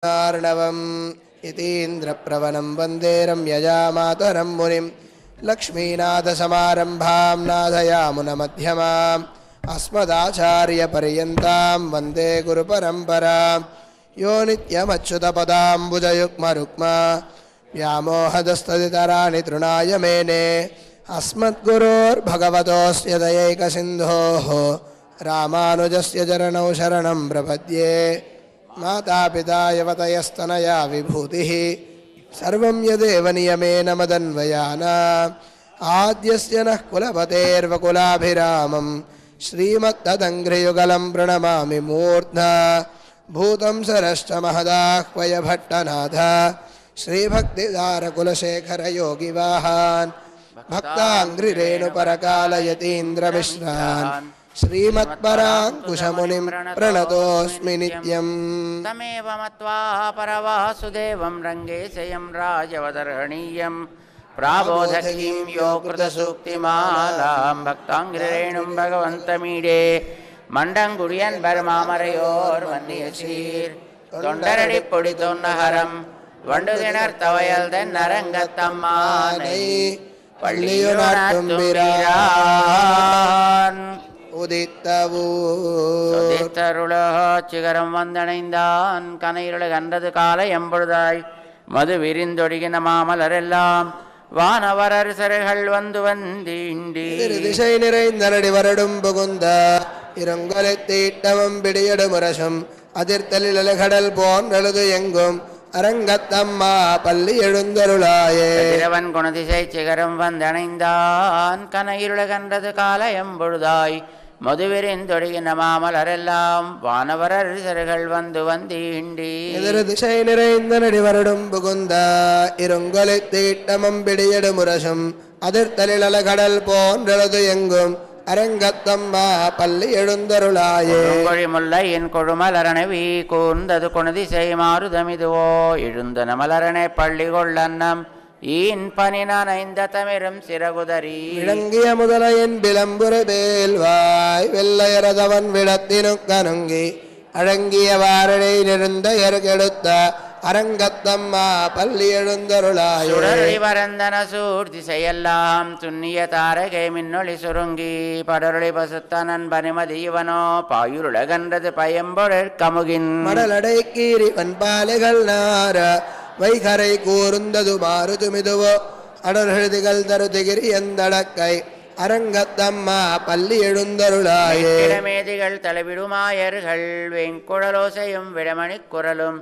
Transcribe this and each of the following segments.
अर्णवम् यतीन्द्रप्रवनं वन्दे रम्यजामातरं मुनिं लक्ष्मीनाथसमारम्भां नाथयामुनमध्यमाम् अस्मदाचार्यपर्यन्तां वन्दे गुरुपरम्परां यो नित्यमच्युतपदाम्बुजयुग्मरुक्मा व्यामोहदस्तदितराणि तृणाय मेने अस्मद्गुरोर्भगवतोऽस्य दयैकसिन्धोः रामानुजस्य चरणौ शरणं प्रपद्ये मातापिता यवतयस्तनया विभूतिः सर्वं यदेव नियमेन मदन्वयानाम् आद्यस्य नः कुलपतेर्वकुलाभिरामं श्रीमत्तदङ्घ्रियुगलं प्रणमामि मूर्ध्ना भूतं सरश्च महदाह्वय भट्टनाथ श्रीभक्तिदारकुलशेखरयोगिवाहान् भक्ताङ्घ्रिरेणुपरकालयतीन्द्रमिश्रान् श्रीमत्पराङ्कुशमुनिं प्रणतोऽस्मि नित्यम् तमेव मत्वा परवासुदेवं रङ्गेशयं राजवदर्हणीयं प्राबोधकीं यो कृतसूक्तिमालां भक्ताङ्घ्रिरेणुं भगवन्तमीडे मण्डङ्गुडियन्बर मामरयोर्वन्नियशीर् தொண்டரடிப்பொடி தொன்னகரம் வண்டுதிணர்த்தவயல் தென்னரங்கத்தம்மானை பள்ளியுணர்த்தும் சிகரம் வந்தணைந்தான் கனையிருள கண்டது காலை எம்பொழுதாய் மது விரிந்தொடுகின மாமலரெல்லாம் வானவரசர்கள் வந்து வந்தீண்டி திசை நிறைந்த நடி வருடும் புகுந்த இருங்கொலை தீட்டமும் பிடியடு முரசும் அதிர்த்தலில் அலைகடல் போன்றழுது எங்கும் அரங்கத்தம்மா பள்ளி எழுந்தருளாயே இரவன் குணதிசை சிகரம் வந்தணைந்தான் கனையிருள கண்டது கால எம்பொழுதாய் மதுவிரிந்தொடுகின மாமலரெல்லாம் வானவரசர்கள் வந்து வந்தீண்டி எதிர் திசை நிறைந்த நடி வருடும் புகுந்த இருங்கொலை தீட்டமும் பிடியடு முரசும் அதிர்த்தலில் அலைகடல் போன்றழுது எங்கும் அரங்கத்தம்மா பள்ளி எழுந்தருளாயே கொழிமுல்லை என் கொழுமலரணவி கூர்ந்தது குணதிசை மாறுதமிதுவோ எழுந்தன மலரணை பள்ளி கொள்ளன்னம் ஈன் பனி நனைந்த தமிரும் சிறகுதறி விளங்கிய முதலையின் விளம்புற வேல்வாய் வெள்ளையரதவன் விடத்தினு கனுங்கி அழங்கிய வாரடை நெருந்த எருகெடுத்த அரங்கத்தம்மா பள்ளி எழுந்தருளாயே சுடரொளி பரந்தன சூர் திசையெல்லாம் துண்ணிய தாரகை மின்னொளி சுருங்கி படரொளி பசுத்தனன் பனிமதி இவனோ பாயுருளகன்றது பயம்பொழற் கமுகின் மடலடை கீரி வன்பாலைகள் நார வைகரை கூர்ந்தது மாறுதுமிதுவோ அடர்ஹிருதிகள் தருதிகிரி எந்தடக்கை அரங்கத்தம்மா பள்ளி எழுந்தருளாயே மேதிகள் தலைவிடுமாயர்கள் வெங்குழலோசையும் விடமணி குரலும்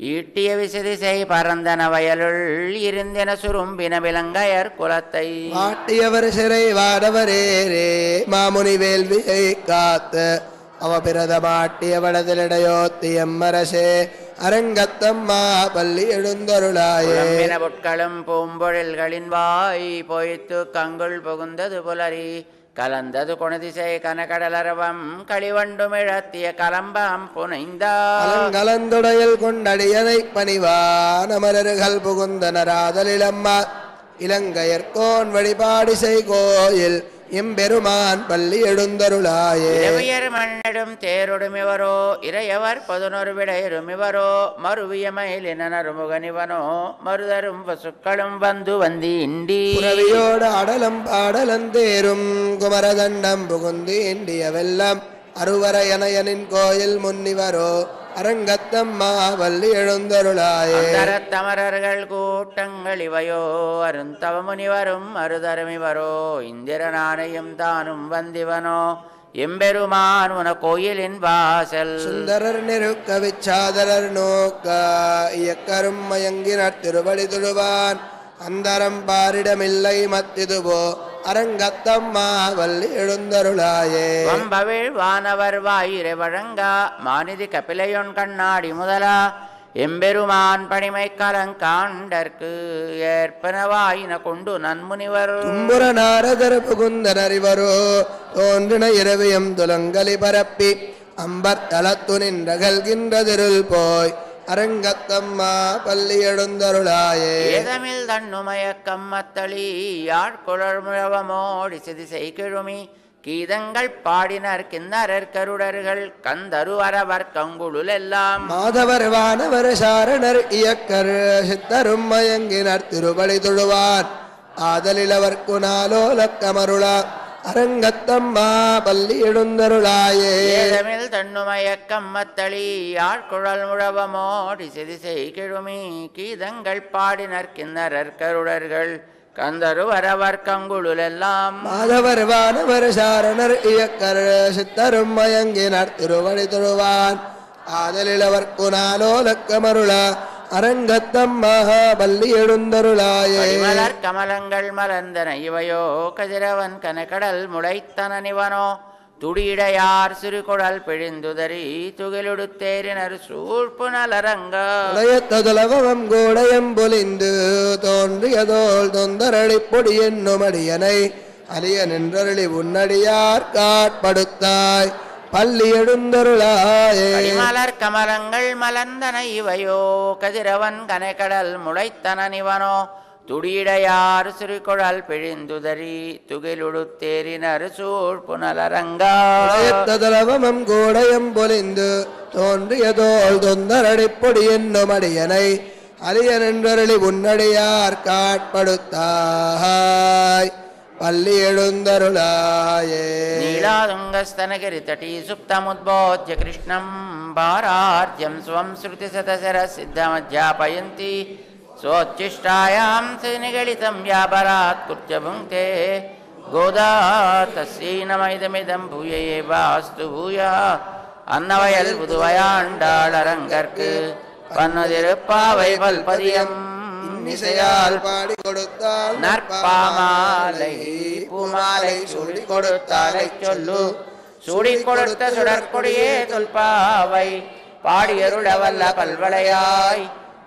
ஈட்டிய விசதிசை பரந்தன வயலுள் இருந்தென சுரும்பின விலங்கையர் குலத்தை ஆட்டியவர் சிறை வாடவரேரே மாமுனி வேள்வியை காத்து அவபிரத மாட்டிய வடதிலடையோத்தி எம்மரசே அரங்கத்தம்மா பள்ளி எழுந்தருளாயே பொட்களும் பூம்பொழில்களின் வாய் பொய்த்து கங்குள் புகுந்தது புலரி கலந்தது குணதிசை கனகடலரவம் களிவண்டுமிழத்திய கலம்பம் புனைந்தால் கலந்துடையல் கொண்டடியனை பணிவான மலர்கள் புகுந்தனராதலிலம்மா இலங்கையர்கோன் வழிபாடிசை கோயில் எம்பெருமான் பள்ளி எழுந்தருளாயே இரவியர் மண்ணெடும் தேரொடுமிவரோ இறையவர் 11 விடையருமிவரோ மறுவிய மயிலினருமுகனிவனோ மருதரும் பசுக்களும் வந்து வந்தீண்டி புறவியோடு அடலம் பாடலந்தேரும் குமரதண்டம் புகுந்து இண்டியவெல்லாம் அருவரையனையனின் கோயில் முன்னிவரோ அரங்கத்தம்மா வள்ளி எழுந்தருளாயே தமரர்கள் கூட்டங்கள் இவையோ அருந்தவ முனிவரும் அருதருமிவரோ இந்திரனானையும் தானும் வந்திவனோ எம்பெருமான் உன கோயிலின் வாசல் சுந்தரர் நெருக்க விச்சாதரர் நோக்க இயக்கரும் மயங்கினர் திருவடி தொழுவான் அந்தரம் பாரிடமில்லை மத்திதுவோ அரங்கத்தம்மா வள்ளி எழுந்தருளாயே வம்பவிழ் வானவர் வாயிரை வழங்கா மாநிதி கபிலையொன் கண்ணாடி முதலா எம்பெருமான் பணிமை கலங்காண்டற்கு ஏற்பனவாயின கொண்டு நன்முனிவர் தும்புர நாரதர் புகுந்தனறிவரோ தோன்றின இரவியம் துலங்கலி பரப்பி அம்பர் தளத்து நின்றகல்கின்றதிருள் போய் அரங்கத்தம்மா பள்ளி எழுந்தருளாயே ஏதமில் தன்னுமயக்கம் மத்தளி யாழ்குழல் முழவமோடி சிதிசை கிழுமி கீதங்கள் பாடினர் கிண்ணறர் கருடர்கள் கந்தருவரவர் கங்குளுலெல்லாம் மாதவர் வானவர் சாரணர் இயக்கர் சித்தரும் மயங்கினர் திருபடி தொழுவார் ஆதலிலவர் குணாலோலக்கமருளா அரங்கத்தம்மா பள்ளி எழுந்தருளாயே ஏதமில் தன்னுமயக்கம் மத்தளி ஆழ்குழல் முழவமோடி சிதிசை கிழுமி கீதங்கள் பாடினர் கிண்ணறர் கருடர்கள் கந்தருவரவர் கங்குளுலெல்லாம் மாதவர் வானவர் சாரணர் இயக்கர் சித்தரும் மயங்கினர் திருவடி தொழுவான் ஆதலிலவர் குணாலோலக்கமருளா அரங்கத்தம்மா பள்ளி எழுந்தருளாயே மலர் கமலங்கள் மலர்ந்தன இவையோ கதிரவன் கனகடல் முளைத்தனனிவனோ துடியிடையார் சிறுகுழல் பிழிந்துதறி துகிலுடுத்தேரினர் சூழ்ப்பு நலரங்க உடையத்ததுலகம் கோடயம் பொலிந்து தோன்றியதோல் தொந்தரளி பொடி என்னும் அடியனை அலிய நின்றருளி உன்னடியார் காட்படுத்தாய் பள்ளி எழுந்தருளாயே மலர் கமலங்கள் மலர்ந்தன இவையோ கதிரவன் கனகடல் முளைத்தனனிவனோ துடியிடையார் சிறுகுழல் பிழிந்துதறி துகிலுடுத்தேரினர் சூழ்ப்பு நலரங்கா உடையத்ததுலகம் கோடயம் பொலிந்து தோன்றியதோல் தொந்தரளி பொடி என்னும் அடியனை அலிய நின்றருளி உன்னடியார் காட்படுத்தாய் பள்ளி எழுந்தருளாயே நீலாதுங்கஸ்தனகிரி தட்டி சுப்தமுத்போத்ய கிருஷ்ணம் பாரார்ஜ்யம் ஸ்வம் ஸ்ருதி சதசர சித்தமஜ்ஜாபயந்தி சோச்சிஷ்டாயாம் நிகழிதம் யாபராத் குர்ச்ச புங்கே கோதா தஸ்யை நம பூயே வாஸ்து பூயா அன்னவயல் புதுவயாண்டாளரங்கற்கு பன்னதிருப்பாவை பல்பதியம் இசையால் பாடி கொடுத்தால் நற்பாமாலை பூமாலை சூடி கொடுத்தாலை சொல்லு சூடி கொடுத்த சுடற்கொடியே தொல்பாவை பாடியருளவல்ல பல்வளையாய்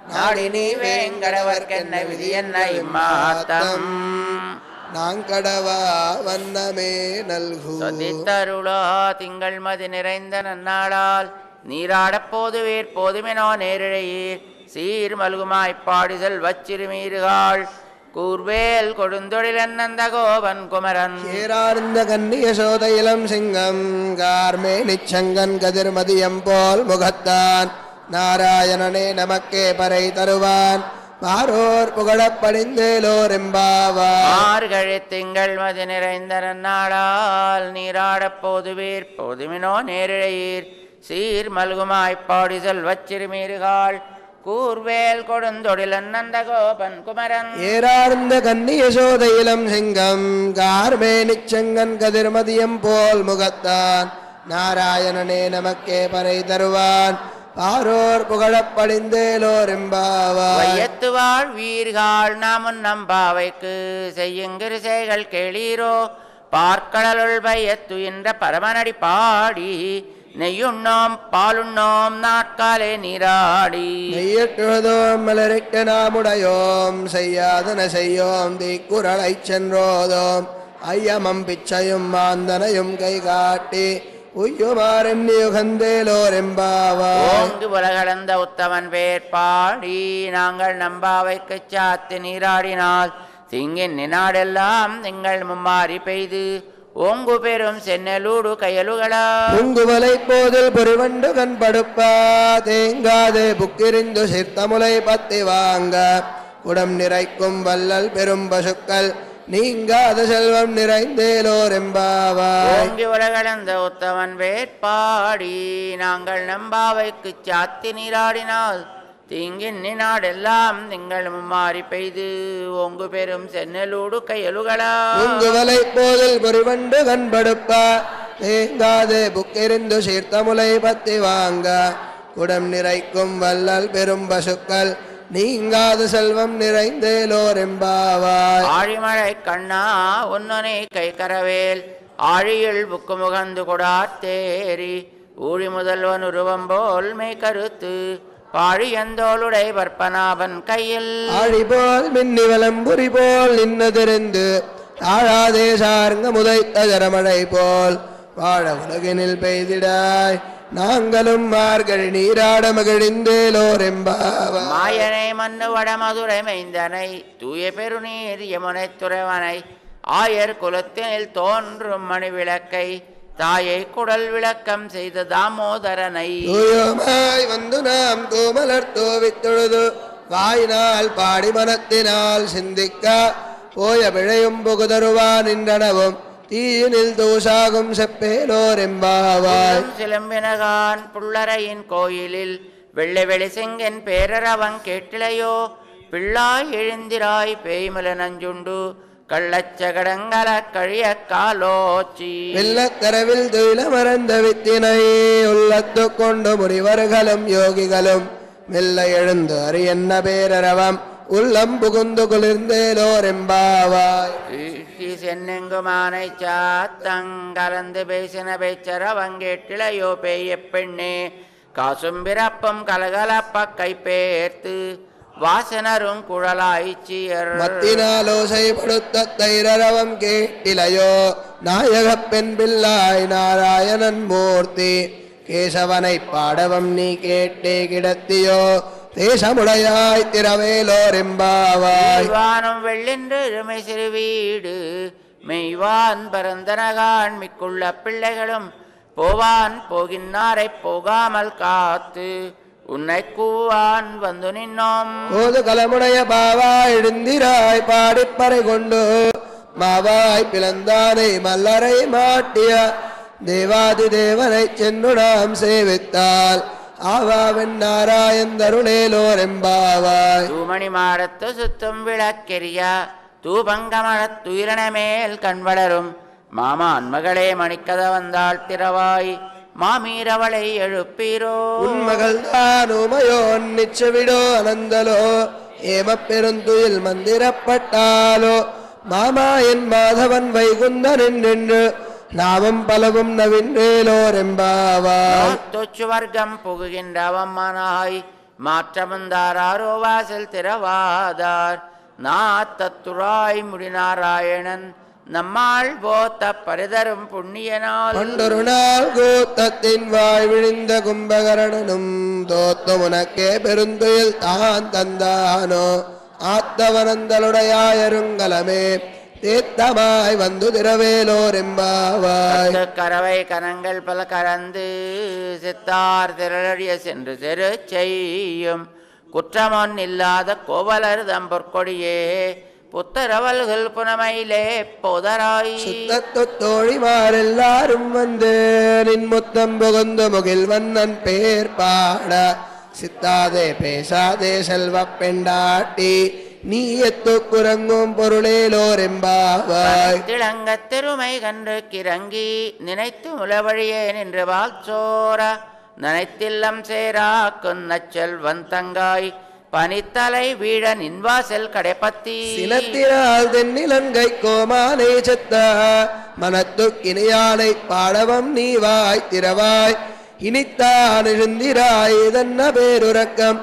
நாடி நீ வேங்கடவர்க்கென்ன விதி என்ன இம்மாத்தம் நாங்கடவா வண்ணமே நல்கு சதித்தருளா திங்கள் மதி நிறைந்த நன்னாளால் நீராடப் போதுவீர் போதுமெனோ நேரிழையீர் சீர் மல்குமாய்ப்பாடி செல்வச்சிறுமீறுகாள் கூர்வேல் கொடுந்தொழிலன்னந்த கோபன் குமரன் ஏரார்ந்த கன்னிய சோத இளம் சிங்கம் கார்மே நிச்சங்கன் கதிர்மதியம் போல் முகத்தான் நாராயணனே நமக்கே பறை தருவான் மாரோர் புகழப் படிந்தேலோர் எம்பாவார் மார்கழி திங்கள் மதி நிறைந்த நன்னாளால் நீராடப் போதுவீர் போதுமினோ நேரிழையீர் சீர் மல்குமாய்ப்பாடி செல்வச்சிறுமீறுகாள் கூர்வேல் கொடுந்தொழிலன்னந்த கோபன் குமரன் ஏரார்ந்த கன்னிய சோத இளம் சிங்கம் கார்மே நிச்சங்கன் கதிர்மதியம் போல் முகத்தான் நாராயணனே நமக்கே பறை தருவான் பாரோர் புகழப் படிந்தேலோர் எம்பாவார் வையத்து வாழ்வீர்கள் நாமுன் நம்பாவைக்கு செய்யுங்கிருசைகள் கேளீரோ பார்க்கடலுள் வையத்து என்ற பரமனடி பாடி நெய்யுண்ணோம் பாலுண்ணோம் நாட்காலே நீராடி நெய்யற்றுவதோம் மலரிட்ட நாமுடையோம் செய்யாதன செய்யோம் தீக்குறளை சென்றோதோம் ஐயமம் பிச்சையும் மாந்தனையும் கை காட்டி உய்யுமாறென்னியுகந்தேலோர் எம்பாவாய் ஓங்கு உலகளந்த உத்தமன் பேர் பாடி நாங்கள் நம்பாவைக்கு சாத்து நீராடினால் திங்கின் நினாடெல்லாம் திங்கள் மும்மாறி பெய்து ஓங்கு பெரும் சென்னலூடு கையலுகளா உங்குவலை போதில் பொறிவண்டு கண் படுப்பா தேங்காது புக்கிரிந்து சிர்த்தமுலை பத்தி வாங்க குடம் நிறைக்கும் வல்லல் பெரும் பசுக்கள் நீங்காத செல்வம் நிறைந்தேலோர் எம்பாவாய் ஓங்கி உலகளந்த உத்தமன் வேட்பாடி நாங்கள் நம்பாவைக்கு சாத்தி நீராடினால் தீங்கின் நாடெல்லாம் திங்கள் மும்மாறி பெய்து ஓங்கு பெரும் சென்னலூடு கையலுகளா உங்குவலை போதில் பொறிவண்டு கண் படுப்பா தேங்காது புக்கிரிந்து சீர்த்தமுலை பத்தி வாங்க குடம் நிறைக்கும் வல்லல் பெரும் பசுக்கள் நீங்காத செல்வம் நிறைந்தேலோர் எம்பாவாய் ஆழிமழை கண்ணா உன்னனை கை கரவேல் ஆழியில் புக்கு முகந்து கொடாத்தேரி ஊழி முதல்வன் உருவம் போல் மெய் கருத்து பாழியந்தோளுடை பற்பனாபன் கையில் ஆழி போல் மின்னி வலம்புரி போல் நின்னதிருந்து தாழாதே சார்ங்க முதைத்த ஜரமழை போல் வாழ உலகினில் பெய்திடாய் நாங்களும் மார்கழி நீராட மகிழ்ந்தேலோர் எம்பாவாய் மாயனை மண்ணு வட மதுரை மைந்தனை தூய பெருநீர் யமுனை துறைவனை ஆயர் குலத்தினில் தோன்றும் மணி விளக்கை தாயை குடல் விளக்கம் செய்த தாமோதரனை தூயோமாய் வந்து நாம் தூமலர் தோவித்தொழுது வாயினால் பாடி மனத்தினால் சிந்திக்க போய பிழையும் புகுதருவான் நின்றனவும் தீயினில் தூசாகும் செப்பேலோர் எம்பாவாய். சிலம்பினகான் புள்ளரையின் கோயிலில் வெள்ளை வெளி செங்கன் பேரரவன் கேட்டிலையோ பிள்ளாய் எழுந்திராய் பேய்மல நஞ்சுண்டு கள்ளச்சகடங்கள கழிய காலோச்சி வெள்ளக்கரவில் துயில மறந்த வித்தினை உள்ளத்து கொண்டு முனிவர்களும் யோகிகளும் மெல்ல எழுந்து அறியன்ன பேரரவம் உள்ளம் புகுந்து குளிர்ந்தேலோர் எம்பாவாய். சென்னெங்குமானை சாத்தங்கலந்து பேசின பேச்சரவன் கேட்டிலையோ பேய பெண்ணே காசும் பிறப்பும் கலகலப்ப கைப்பேர்த்து வாசனரும் குழலாய்ச்சியர் மத்தினாலோசை படுத்த தைரரவம் கேட்டிலையோ நாயகப் பெண் பிள்ளாய் நாராயணன் மூர்த்தி கேசவனை பாடவம் நீ கேட்டே கிடத்தியோ தேசமுடையாய் திரவேலோர் எம்பாவாய். வானம் வெள்ளென்று இருமை சிறு வீடு மெய்வான் பரந்தனகான் மிக்குள்ள பிள்ளைகளும் போவான் போகின்னாரை போகாமல் காத்து உன்னை கூவான் வந்து நின்னோம் போது கலமுடைய பாவாய் எழுந்திராய் பாடிப்பறை கொண்டு மாவாய் பிளந்தானை மல்லரை மாட்டிய தேவாதி தேவனை சென்று நாம் சேவித்தால் ஆவாவென் நாராயண் தருளேலோர் எம்பாவாய். தூமணி மாடத்து சுத்தும் விளக்கெரிய தூபங்கமழத் துயிரண மேல் கண் வளரும் மாமான் மகளே மணிக்கத வந்தாள் திரவாய் மாமீரவளை எழுப்பீரோ உன்மகள் தான் உமையோ நிச்சவிடோ அனந்தலோ ஏம பெருந்துயில் மந்திரப்பட்டாலோ மாமா என் மாதவன் வைகுந்தன் நின்று நாமம் பலவும் நவின்றேலோர் எம்பாவாய். தொச்சு வர்க்கம் புகுகின்றவம்மனாய் மாற்றமுந்தாரோ வாசல் திரவாதார் நாத்தத்துராய் முடிநாராயணன் நம்மாள் போத்த பரிதரும் புண்ணியனால் பண்டொரு நாள் கூத்தத்தின் வாய் விழிந்த கும்பகரணனும் தோத்து உனக்கே பெருந்துயில் தான் தந்தானோ ஆத்தவனந்தலுடையாயருங்கலமே தேத்தமாய் வந்து திரவேலோர் எம்பாவாய். கரவை கனங்கள் பல கலந்து சித்தார் திரளடிய சென்று செரு செய்யும் குற்றமொன் இல்லாத கோவலர் தம்பொற்கொடியே புத்தரவல்கள் புனமையிலே போதராய். சுத்தத்து தோழிமாரெல்லாரும் வந்து நின் முத்தம் புகுந்து முகில் வண்ணன் பேர் பாட சித்தாதே பேசாதே செல்வ பெண்டாட்டி நீ எத்து குரங்கும் பொருளேலோர் எம்பாவாய். திளங்க தெருமை கன்று கிறங்கி நினைத்து முலவழியே நின்று வால்சோர நினைத்தில்லம் சேராக்கும் நச்செல்வன் தங்காய் பனித்தலை வீழ நின்வாசல் கடைப்பத்தி சினத்தினால் தென்னிலங்கை கோமானை செத்த மனத்துக்கினியானை பாடவம் நீ வாய் திரவாய் இனித்தான் எழுந்திராய் இதன்ன பேருறக்கம்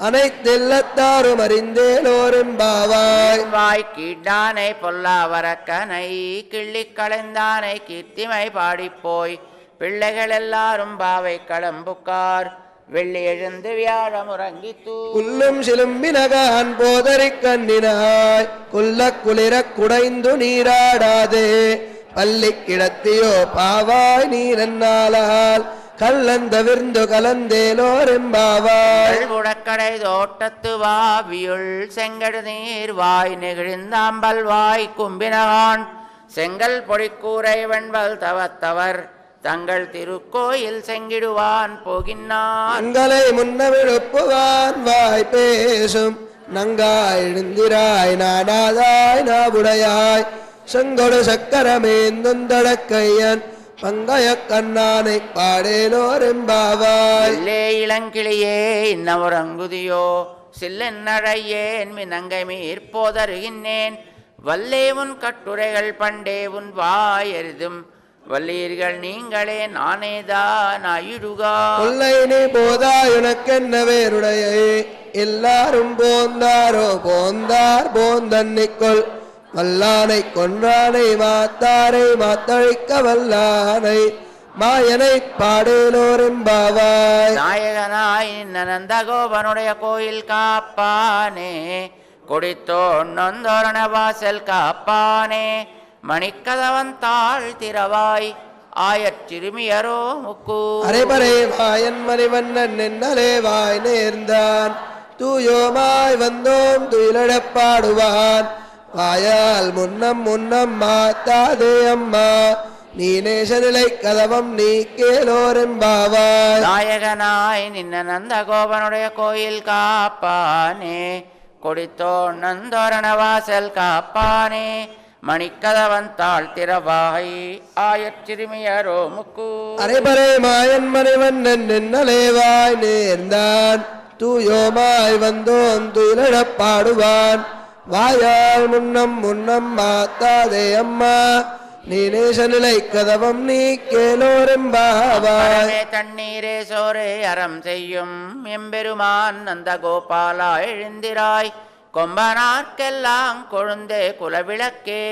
அனைத்தெல்லத்தாரும் அறிந்தேலோர் எம்பாவாய். வாய் கீண்டானை பொல்லாவரக்கனை கிள்ளி களைந்தானை கீர்த்திமை பாடிப்போய் பிள்ளைகள் எல்லாரும் பாவை களம்புக்கார் வெள்ளி எழுந்து வியாழம் உறங்கித்தூ புல்லும் சிலும்பினகான் போதறி கண்ணினாய் குல்ல குளிர குடைந்து நீராடாதே பள்ளி கிடத்தியோ பாவாய் நீரன்னாலால் கல்லந்தவிர்ந்து கலந்தேலோர் எம்பாவாய். உடக்கடை தோட்டத்து வாவியுள் செங்கடு நீர் வாய் நெகிழ்ந்தாம்பல் வாய் கும்பினகான் செங்கல் பொடிக்கூரை வெண்பல் தவத்தவர் தங்கள் திருக்கோயில் செங்கிடுவான் போகின்னான் அங்களை முன்னவிழுப்புவான் வாய் பேசும் நங்காய் எழுந்திராய் நாடாதாய் நாவுடையாய் செங்கொடு சக்கரமேந்தொந்தடக்கையன் பங்கைய கண்ணானை பாடேலோர் எம்பாவாய். இளங்கிளியே இன்னமுறங்குதியோ சில்லென்னழையேன் மினங்கை மீர் போதருகின்றேன் வல்லே உன் கட்டுரைகள் பண்டே உன் வாயெருதும் வல்லீர்கள் நீங்களே நானேதான் ஆயிடுகா. கொல்லை நீ போதாய் உனக்கென்ன வேருடைய எல்லாரும் போந்தாரோ போந்தார் போந்தன்னிக்கொள் வல்லானை கொன்றானை மாத்தாரை மாத்தழிக்க வல்லானை மாயனை பாடேலோர் எம்பாவாய். நாயகனாய் நந்தகோபனுடைய கோயில் காப்பானே கொடித்தோன் நொந்தோரண வாசல் காப்பானே மணிக்கதவன் தாழ் திறவாய் ஆயச்சிறுமியரோ முக்கு அரைபறை வாயன் மணிவண்ணன் நின்னலே வாய் நேர்ந்தான் தூயோமாய் வந்தோம் துயிலடப்பாடுவான் வாயால் முன்னம் முன்னம் மாத்தாதே அம்மா நீ நேசநிலை கதவம் நீ கேளோரெம்பாவாய் நாயகனாய் நின்ன நந்த கோபனுடைய கோயில் காப்பானே கொடித்தோன் நந்தோரண வாசல் காப்பானே மணிக்கதவன் தாழ் திறவாய் ஆயச்சிறுமியரோ முக்கு அரைபறை மாயன் மணிவண்ணன் நின்னலேவாய் நேர்ந்தான் தூயோமாய் வந்தோம் துயிலடப்பாடுவான் வாயால் முன்னம் முன்னம் மாத்தாதே அம்மா நீ நேசநிலை கதவம் நீ கேளோரெம்பாவாய் தண்ணீரே சோரே அறம் செய்யும் எம்பெருமான் நந்த கோபாலா எழுந்திராய் கொம்பனார்க்கெல்லாம் கொழுந்தே குலவிளக்கே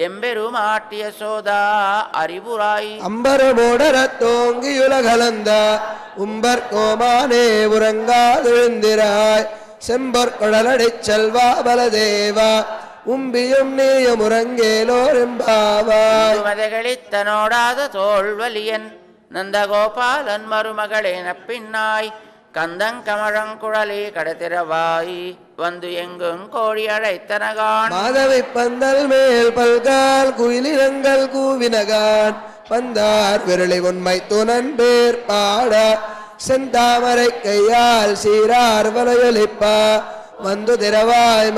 எம்பெருமாட்டிய சோதா அறிவுராய் அம்பரமோடர தோங்கியுலகலந்த உம்பர் கோமானே உறங்காதெழுந்திராய் செம்பர் குழலடிச் செல்வா பலதேவா உம்பியும் நீயும் உறங்கேலோரெம்பாவாய் மதகளித்தனோடாத தோல்வலியன் நந்தகோபாலன் மருமகளேன பின்னாய் கந்தங்கமழங்குழலி கடத்திரவாய் வந்து எங்கும் கோழி அழைத்தனகான் மாதவி பந்தல் மேல் பல்கால் குயிலினங்கள் கூவினகான் பந்தார் விரளி உண்மை துணன் பேர் பாட செந்தாமரை கையால் சீரார் வலையொலிப்பா வந்து திரவாய்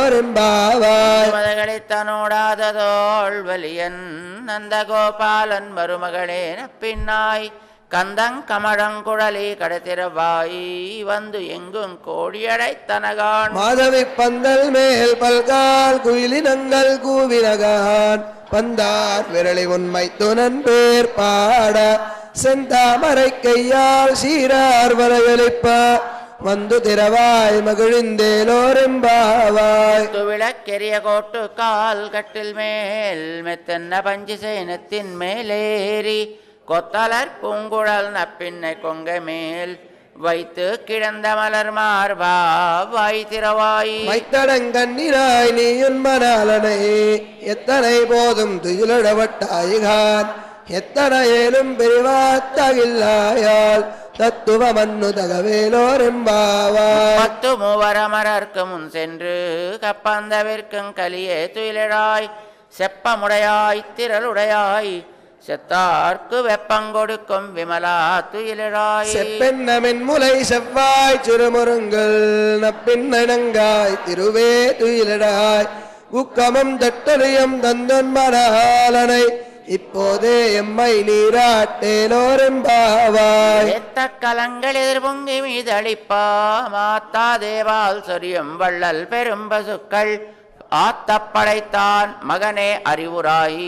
மகிழ்ந்தேலோரெம்பாவாய் மதகளித்தனோடாத தோல்வலியன் நந்தகோபாலன் மருமகளேன பின்னாய் கந்தங்கமழங்குழலி கடத்திரவாய் வந்து எங்கும் கோடியடைத்தனகான் மாதவி பந்தல் மேல் பல்கால் குயிலினங்கள் கூவினகான் பந்தார் விரளி உண்மை துணன் பேர் பாட செந்தாமரை கையால் சீரார் வரையொலிப்ப வந்து திரவாய் மகிழ்ந்தேலோரெம்பாவாய் விளக்கெரிய கோட்டு கால் கட்டில் மேல் மெத்தன்ன பஞ்சு சேனத்தின் மேலேறி கொத்தலர் பூங்குழல் நப்பின்னை கொங்க மேல் வைத்து கிடந்த மலர் மார்பா வாய் திரவாய் மைத்தடங்கண்ணினாய் நீயுன் மணாலனை எத்தனை போதும் துயிலடவட்டாயிகான் எத்தனை ஏலும் பிரிவாத்தகில்லாயால் தத்துவ மன்னு தகவேலோரெம்பாவாய் பத்து மூவரமரர்க்கு முன் சென்று கப்பந்தவிற்கும் கலியே துயிலழாய் செப்பமுடையாய் திரளுடையாய் செத்தார்க்கு வெப்பங்கொடுக்கும் விமலா துயிலழாய் செப்பென்னமென் முலை செவ்வாய் சிறுமுருங்கள் நப்பின்னங்காய் திருவே துயிலடாய் உக்கமம் தட்டலியம் தந்தன் மணாலனை இப்போதே எம்மை நீராட்டேலோரெம்பாவாய் எத்த கலங்கள் எதிர்பொங்கி மீதளிப்பா மாத்தா தேவால் சொரியும் வள்ளல் பெரும்பசுக்கள் ஆத்தப்படைத்தான் மகனே அறிவுராய்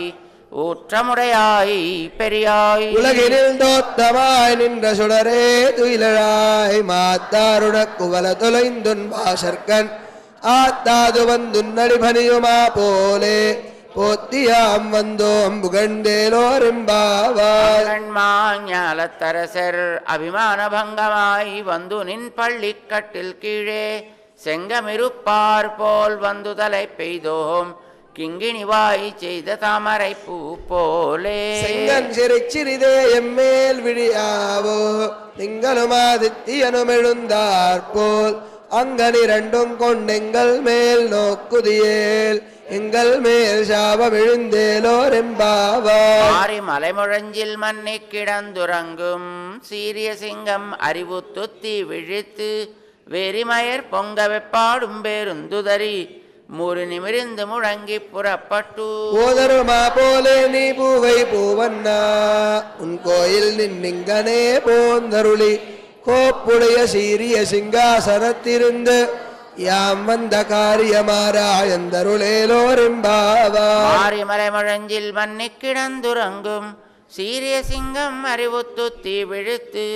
ஊற்றமுடையாய் பெரியாய் உலகினில் தோத்தமாய் நின்ற சுடரே துயிலழாய் மாத்தாருட குவல தொலைந்துன் வாசற்கண் ஆத்தாது வந்துன்னடி பணியுமா போலே போத்தியாம் வந்தோம் புகழ்ந்தேலோரெம்பாவாய் கண்மாஞாலத்தரசர் அபிமான பங்கமாய் வந்து நின் பள்ளிக்கட்டில் கீழே செங்கமிருப்பார் போல் வந்து தலை பெய்தோம் கிங்கிணிவாய் செய்த தாமரை பூ போலே செங்கன் சிறிதே எம்மேல் விழியாவோ திங்களுமாதித்தியனும் எழுந்தார் போல் அங்கனி ரெண்டும் கொண்டெங்கள் மேல் நோக்குதியேல் எங்கள் மேல் சாபம் எழுந்தேலோரெம்பாவாய் மாறி மலைமுழஞ்சில் மண்ணி கிடந்துறங்கும் சீரிய சிங்கம் அறிவு துத்தி விழித்து வெறிமயர் பொங்க வெப்பாடும் பேருந்துதறி மூறு நிமிர்ந்து முழங்கி புறப்பட்டு போதருமா போலே நீ பூவை பூவண்ணா உன் கோயில் நின்னிங்கனே போந்தருளி கோப்புடைய சீரிய சிங்காசனத்திருந்து யாம் வந்த காரியமாராயந்தருளேலோரெம்பாவாய் மாறி மலைமுழஞ்சில் மண்ணி கிடந்துறங்கும் சீரிய சிங்கம் அறிவு துத்தி விழித்து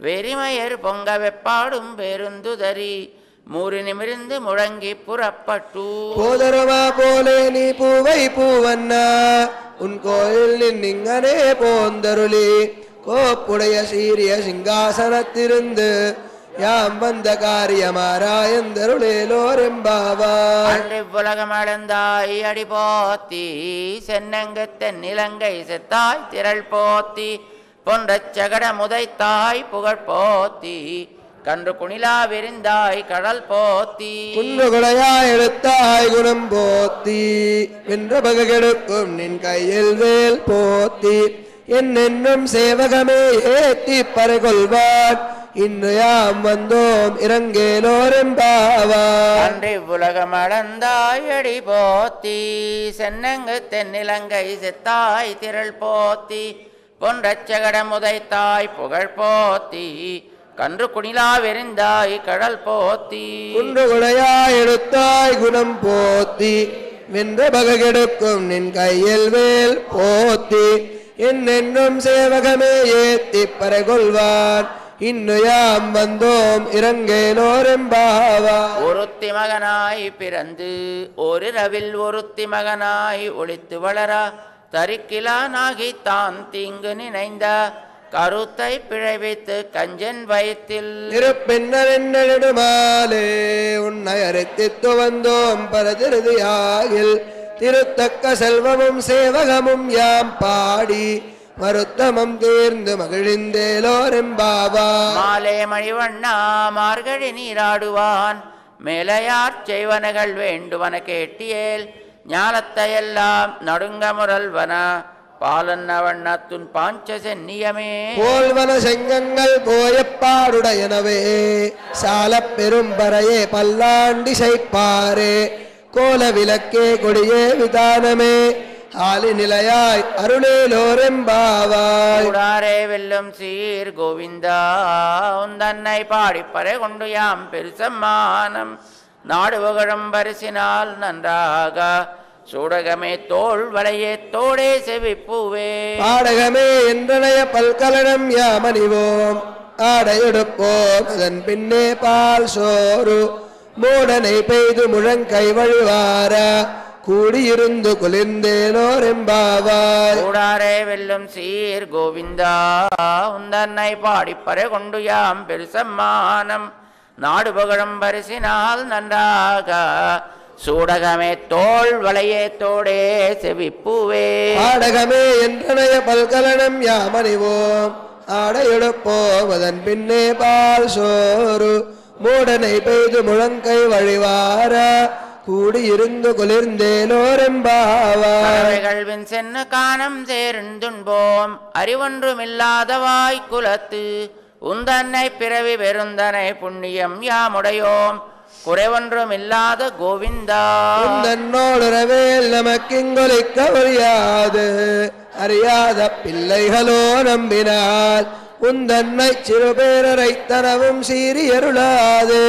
வெறிமயர் பொங்க வெப்பாடும் பேருந்துதறி மூறு நிமிர்ந்து முழங்கி புறப்பட்டு போதருமா போலே நீ பூவை பூவண்ணா உன் கோயில் நின்னிங்கனே போந்தருளி கோப்புடைய சீரிய சிங்காசனத்திருந்து யாம் வந்த காரியமாராயந்தருளேலோரெம்பாவாய். அன்று உலகம் அளந்தாய் அடி போத்தி சென்னங்கு தென்னிலங்கை செத்தாய் திரள் போத்தி பொன்றச் சகட முதைத்தாய் புகழ் போத்தி கன்று குணிலா விரிந்தாய் கடல் போத்தி குன்றுகுடையாய் எடுத்தாய் குணம் போத்தி வென்ற பககெடுக்கும் நின் கையில் வேல் போத்தி என்னென்னும் சேவகமே ஏத்தி பறைகொள்வான் இன்று யாம் வந்தோம் இறங்கேலோரெம்பாவாய். அன்றி உலகம் அளந்தாய் அடி போத்தி சென்னங்கு தென்னிலங்கை செத்தாய் திரள் போத்தி பொன்றச் சகட முதைத்தாய் புகழ் போத்தி கன்று குணிலா வெறிந்தாய் கடல் போத்தி குன்றுகுடையாய் எடுத்தாய் குணம் போத்தி வென்ற பககெடுக்கும் நின் கையில் வேல் போத்தி என்னென்னும் சேவகமே ஏத்தி பறைகொள்வான் இன்னு யாம் வந்தோம் இறங்கேலோரெம்பாவாய். ஒருத்தி மகனாய் பிறந்து ஓரிரவில் ஒருத்தி மகனாய் ஒளித்து வளர தரிக்கிலானாகி தான் தீங்கு நினைந்த கருத்தை பிழைவித்து கஞ்சன் வயத்தில் திருப்பின்னெடுமாலே உன்னை அறுத்தித்து வந்தோம் பரதிருதியாகில் திருத்தக்க செல்வமும் சேவகமும் யாம் பாடி மருத்தமம் தீர்ந்து மகிழ்ந்தேலோரெம்பாவாய். மாலே மணிவண்ணா மார்கழி நீராடுவான் மேலையார் செய்வனகள் வேண்டுவன கேட்டியேல் ஞானத்தையெல்லாம் நடுங்க முரல்வன பாலன்ன வண்ணத்துன் பாஞ்ச சென்னியமே போல்வன செங்கங்கள் போயப்பாடுடையனவே சாலப் பெரும்பறையே பல்லாண்டி சைப்பாரே கோல விளக்கே கொடியே விதானமே ஆலி நிலையாய் அருளேலோரெம்பாவாய். கூடாரே வெல்லும் சீர் கோவிந்தா உந்தன்னை பாடிப்பறை கொண்டு யாம் பெருசம்மானம் நாடு புகழும் பரிசினால் நன்றாக சூடகமே தோள் வளையே தோடே செவிப்பூவே பாடகமே என்றனைய பல்கலனம் யாமணிவோம் ஆடையெடுப்போம் அதன் பின்னே பால் சோறு மூடனை பெய்து முழங்கை வழிவார கூடியிருந்து குளிர்ந்தேலோரெம்பாவாய். கூடாரே வெல்லும் சீர் கோவிந்தா உந்தன்னை பாடிப்பறை கொண்டு யாம் பெருசம்மானம் நாடு புகழும் பரிசினால் நன்றாக சூடகமே தோள் வளையே தோடே செவிப்பூவே பாடகமே என்றனைய பல்கலனம் யாமணிவோம் ஆடையெடுப்போம் அதன் பின்னே பால் சோறு மூடனை பெய்து முழங்கை வழிவார கூடியிருந்து குளிர்ந்தேலோரெம்பாவாய். சென்ன காணம் சேர்ந்துண்போம் அறிவொன்றுமில்லாதவாய் குலத்து உந்தன்னை பிறவி பெருந்தனை புண்ணியம் யாமுடையோம் குறைவொன்றுமில்லாத கோவிந்தா உந்தன்னோடுறவேல் நமக்கிங்கொலிக்க ஒழியாது அறியாத பிள்ளைகளோ நம்பினால் உந்தன்னை சிறுபேரரைத்தனவும் சீரியருளாது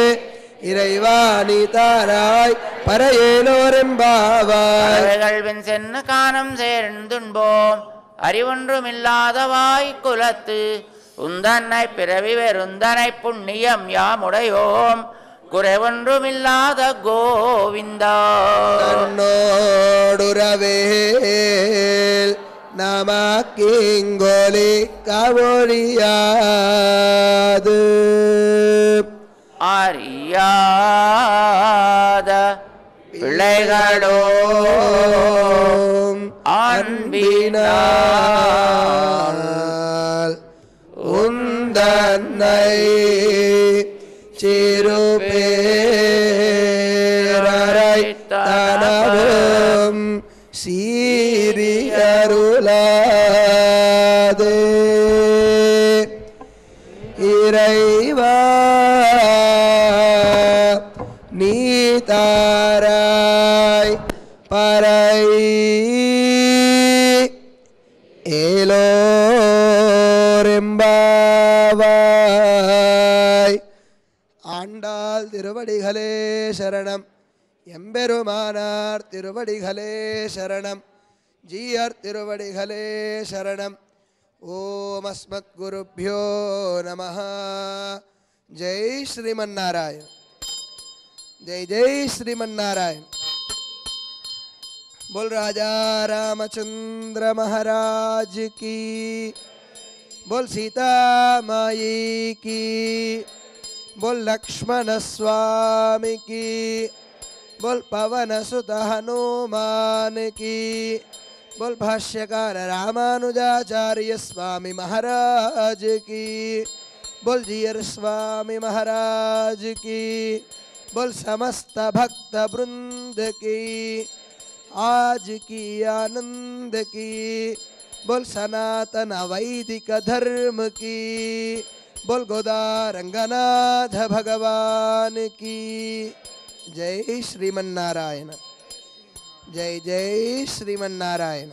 இறைவா நீ தாராய் பறையேலோரெம்பாவாய். சென்ன காணம் சேர்ந்துண்போம் அறிவொன்றுமில்லாதவாய் குலத்து உந்தன்னை பிறவி பெருந்தனை புண்ணியம் யாமுடையோம் குறைவொன்றுமில்லாத கோவிந்தா தன்னோடுறவேல் நமக்கிங்கொலிக்க ஒழியாது அறியாத பிள்ளைகளோ அன்பினால் உந்தன்னை சிறுபேரரைத்தனவும் சீரியருளாதே இறைவா நீ தாராய் பறை ஏலோரெம்பாவாய். ஆண்டாள் திருவடிகளே சரணம். எம்பெருமானார் திருவடிகளே சரணம். ஜீயர் திருவடிகளே சரணம். ஓம் அஸ்மத் குருப்யோ நமஹ. ஜெய் ஸ்ரீமன்னாராயண். ஜெய் ஜெய் श्रीमन्नारायण. बोल राजा रामचंद्र महाराज की, बोल सीता माई की, बोल लक्ष्मण स्वामी की, बोल पवन सुत हनुमान की, बोल भाष्यकार रामानुजाचार्य स्वामी महाराज की, बोल जीयर स्वामी महाराज की, बोल समस्त भक्त वृंद की आज की आनंद की, बोल सनातन वैदिक धर्म की, बोल गोदा रंगनाथ भगवान की। जय श्रीमन्नारायण, जय जय श्रीमन्नारायण।